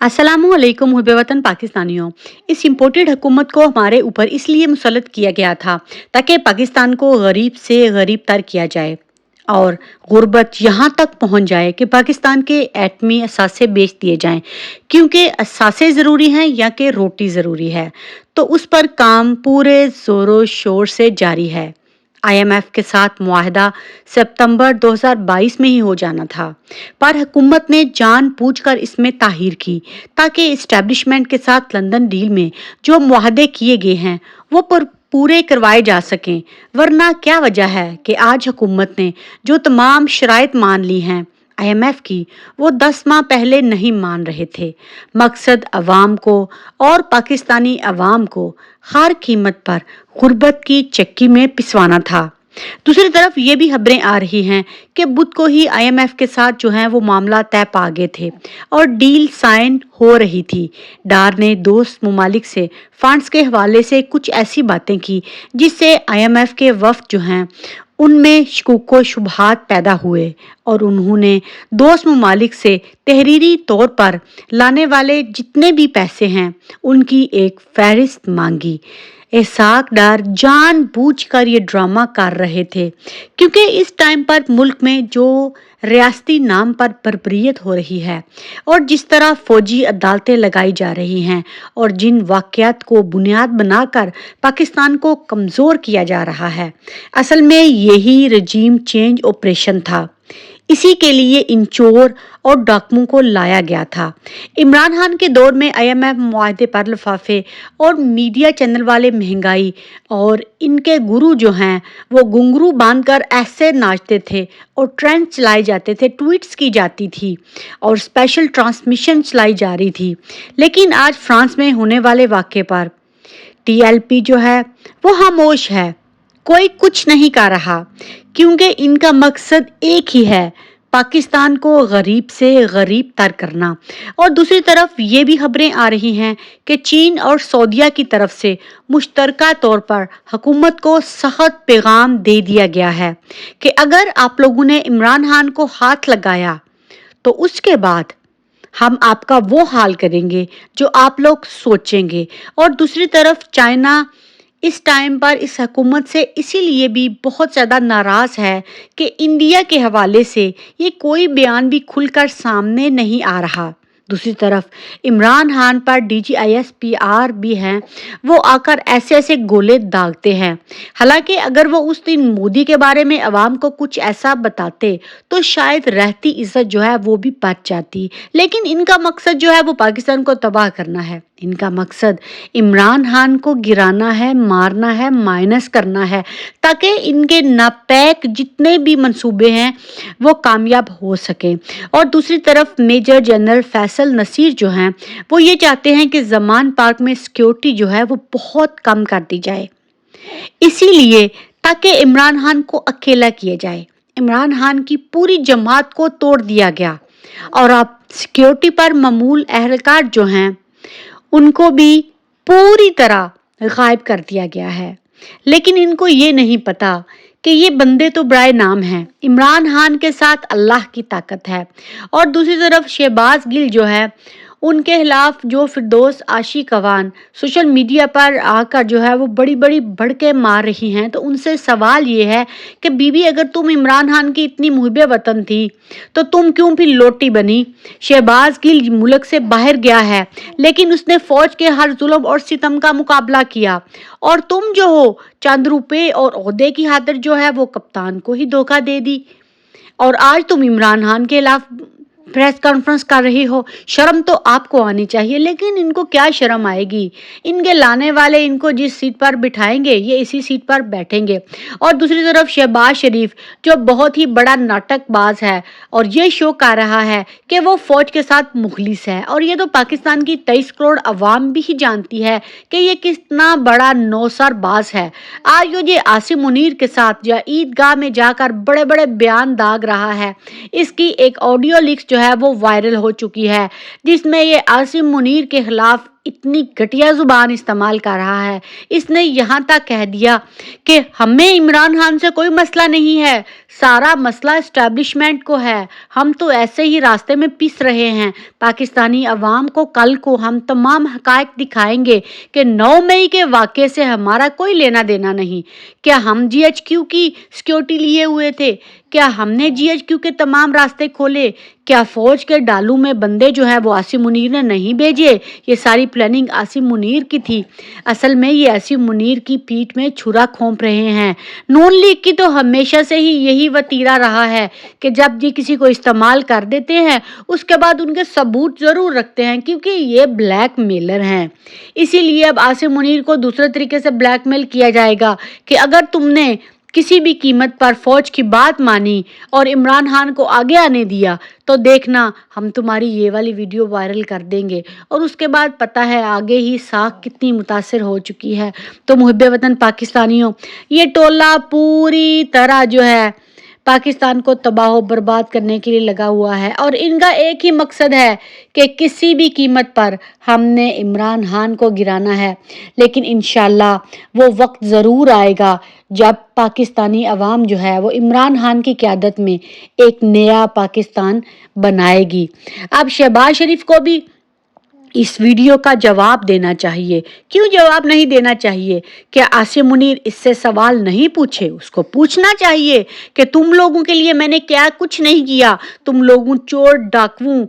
अस्सलामुअलैकुम हुब्बे वतन पाकिस्तानियों। इस इम्पोर्टेड हुकूमत को हमारे ऊपर इसलिए मुसल्लत किया गया था ताकि पाकिस्तान को गरीब से गरीब तर किया जाए और गुर्बत यहाँ तक पहुँच जाए कि पाकिस्तान के एटमी असासे बेच दिए जाएं, क्योंकि असासे ज़रूरी हैं या कि रोटी ज़रूरी है। तो उस पर काम पूरे ज़ोरों शोर से जारी है। आईएमएफ के साथ मुआहदा सितंबर 2022 में ही हो जाना था, पर हुकूमत ने जानबूझकर इसमें ताहीर की ताकि इस्टेब्लिशमेंट के साथ लंदन डील में जो मुआहदे किए गए हैं वो पूरे करवाए जा सकें। वरना क्या वजह है कि आज हुकूमत ने जो तमाम शराइत मान ली हैं आईएमएफ की, वो 10 माह पहले नहीं मान रहे थे। मकसद अवाम को और पाकिस्तानी अवाम को हर कीमत पर गुर्बत की चक्की में पिसवाना था। दूसरी तरफ ये भी खबरें आ रही हैं कि बुध को ही आईएमएफ के साथ जो है वो मामला तय पा गए थे और डील साइन हो रही थी। डार ने दोस्त मुमालिक से फंड्स के हवाले से कुछ ऐसी बातें की जिससे आईएमएफ के वफ्द जो हैं उनमें शकूक शुबहात पैदा हुए और उन्होंने दोस्त मुमालिक से तहरीरी तौर पर लाने वाले जितने भी पैसे हैं उनकी एक फहरिस्त मांगी। इसहाक डार जानबूझकर ये ड्रामा कर रहे थे क्योंकि इस टाइम पर मुल्क में जो रियासती नाम पर बर्बरियत हो रही है और जिस तरह फौजी अदालतें लगाई जा रही हैं और जिन वाक़यात को बुनियाद बनाकर पाकिस्तान को कमज़ोर किया जा रहा है, असल में यही रजीम चेंज ऑपरेशन था। इसी के लिए इन चोर और डाकुओं को लाया गया था। इमरान खान के दौर में आईएमएफ मुआहदे पर लिफाफे और मीडिया चैनल वाले महंगाई और इनके गुरु जो हैं वो घुंघरू बांधकर ऐसे नाचते थे और ट्रेंड चलाए जाते थे, ट्वीट्स की जाती थी और स्पेशल ट्रांसमिशन चलाई जा रही थी। लेकिन आज फ्रांस में होने वाले वाक़े पर टीएलपी जो है वो खामोश है, कोई कुछ नहीं कर रहा क्योंकि इनका मकसद एक ही है, पाकिस्तान को गरीब से गरीब तर करना। और दूसरी तरफ ये भी खबरें आ रही हैं कि चीन और सऊदीया की तरफ से मुश्तरका तौर पर हुकूमत को सख्त पैगाम दे दिया गया है कि अगर आप लोगों ने इमरान खान को हाथ लगाया तो उसके बाद हम आपका वो हाल करेंगे जो आप लोग सोचेंगे। और दूसरी तरफ चाइना इस टाइम पर इस हुकूमत से इसीलिए भी बहुत ज़्यादा नाराज़ है कि इंडिया के हवाले से ये कोई बयान भी खुलकर सामने नहीं आ रहा। दूसरी तरफ इमरान खान पर डीजीआईएसपीआर भी हैं, वो आकर ऐसे ऐसे गोले दागते हैं। हालांकि अगर वो उस दिन मोदी के बारे में अवाम को कुछ ऐसा बताते तो शायद रहती इज्जत जो है वो भी बच जाती, लेकिन इनका मकसद जो है वो पाकिस्तान को तबाह करना है। इनका मकसद इमरान खान को गिराना है, मारना है, माइनस करना है ताकि इनके नापैक जितने भी मंसूबे हैं वो कामयाब हो सकें। और दूसरी तरफ मेजर जनरल फैसल नसीर जो हैं वो ये चाहते हैं कि ज़मान पार्क में सिक्योरिटी जो है वो बहुत कम कर दी जाए, इसीलिए ताकि इमरान खान को अकेला किया जाए। इमरान खान की पूरी जमात को तोड़ दिया गया और अब सिक्योरिटी पर मामूल अहलकार जो हैं उनको भी पूरी तरह गायब कर दिया गया है। लेकिन इनको ये नहीं पता कि ये बंदे तो बड़े नाम हैं, इमरान खान के साथ अल्लाह की ताकत है। और दूसरी तरफ शहबाज गिल जो है उनके खिलाफ जो फिरदौस आशिक अवान सोशल मीडिया पर आकर जो है वो बड़ी बड़ी भड़के मार रही हैं, तो उनसे सवाल ये है कि बीबी अगर तुम इमरान खान की इतनी मुहिब वतन थी तो तुम क्यों फिर लोटी बनी। शहबाज गिल मुल्क से बाहर गया है लेकिन उसने फौज के हर जुल्म और सितम का मुकाबला किया और तुम जो हो चंद रुपए और ओहदे की खातिर जो है वो कप्तान को ही धोखा दे दी और आज तुम इमरान खान के खिलाफ प्रेस कॉन्फ्रेंस कर रही हो। शर्म तो आपको आनी चाहिए, लेकिन इनको क्या शर्म आएगी। इनके लाने वाले इनको जिस सीट पर बिठाएंगे ये इसी सीट पर बैठेंगे। और दूसरी तरफ शहबाज शरीफ जो बहुत ही बड़ा नाटकबाज है और ये शो कर रहा है कि वो फौज के साथ मुखलिस है, और ये तो पाकिस्तान की 23 करोड़ अवाम भी ही जानती है कि ये कितना बड़ा नौसरबाज है। आज ये आसिम मुनीर के साथ या ईदगाह में जाकर बड़े बड़े बयान दाग रहा है। इसकी एक ऑडियो लीक्स जो है वो वायरल हो चुकी है जिसमें ये आसिम मुनीर के खिलाफ اتنی گھٹیا زبان استعمال کر رہا ہے. اس نے یہاں تک کہہ دیا کہ ہمیں عمران خان سے کوئی مسئلہ نہیں ہے، سارا مسئلہ اسٹیبلشمنٹ کو ہے، ہم تو ایسے ہی راستے میں پس رہے ہیں. پاکستانی عوام کو کل کو ہم تمام حقائق دکھائیں گے کہ 9 مئی کے واقعے سے ہمارا کوئی لینا دینا نہیں. کیا ہم جی ایچ کیو کی سیکیورٹی لیے ہوئے تھے؟ کیا ہم نے جی ایچ کیو کے تمام راستے کھولے؟ کیا فوج کے ڈالو میں بندے جو ہیں وہ عاصم منیر نے نہیں بھیجے؟ یہ ساری پلاننگ عاصم منیر کی تھی. اصل میں یہ عاصم منیر کی پیٹھ میں چھرا کھونپ رہے ہیں. نون لیگ کی تو ہمیشہ سے ہی یہی وتیرہ رہا ہے کہ جب یہ کسی کو استعمال کر دیتے ہیں اس کے بعد ان کے ثبوت ضرور رکھتے ہیں، کیونکہ یہ بلیک میلر ہیں. اسی لیے اب عاصم منیر کو دوسرے طریقے سے بلیک میل کیا جائے گا کہ اگر تم نے کسی بھی قیمت پر فوج کی بات مانی اور عمران خان کو آگے آنے دیا تو دیکھنا ہم تمہاری یہ والی ویڈیو وائرل کر دیں گے. اور اس کے بعد پتہ ہے آگے ہی ساکھ کتنی متاثر ہو چکی ہے. تو محب وطن پاکستانیوں، یہ ٹولہ پوری طرح جو ہے پاکستان کو تباہ و برباد کرنے کے لیے لگا ہوا ہے، اور ان کا ایک ہی مقصد ہے کہ کسی بھی قیمت پر ہم نے عمران خان کو گرانا ہے. لیکن انشاءاللہ وہ وقت ضرور آئے گا جب پاکستانی عوام جو ہے وہ عمران خان کی قیادت میں ایک نیا پاکستان بنائے گی. اب شہباز شریف کو بھی اس ویڈیو کا جواب دینا چاہیے. کیوں جواب نہیں دینا چاہیے؟ کیا عاصم منیر اس سے سوال نہیں پوچھے؟ اس کو پوچھنا چاہیے کہ تم لوگوں کے لیے میں نے کیا کچھ نہیں کیا، تم لوگوں چور ڈاکووں.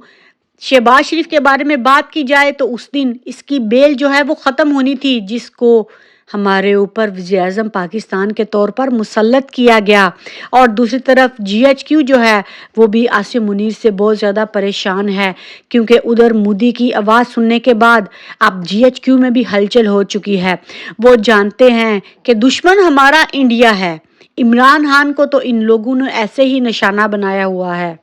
شہباز شریف کے بارے میں بات کی جائے تو اس دن اس کی بیل جو ہے وہ ختم ہونی تھی، جس کو ہمارے اوپر وزیر اعظم پاکستان کے طور پر مسلط کیا گیا. اور دوسری طرف جی ایچ کیو جو ہے وہ بھی عاصم منیر سے بہت زیادہ پریشان ہے، کیونکہ ادھر مودی کی آواز سننے کے بعد اب جی ایچ کیو میں بھی ہلچل ہو چکی ہے. وہ جانتے ہیں کہ دشمن ہمارا انڈیا ہے. عمران خان کو تو ان لوگوں نے ایسے ہی نشانہ بنایا ہوا ہے.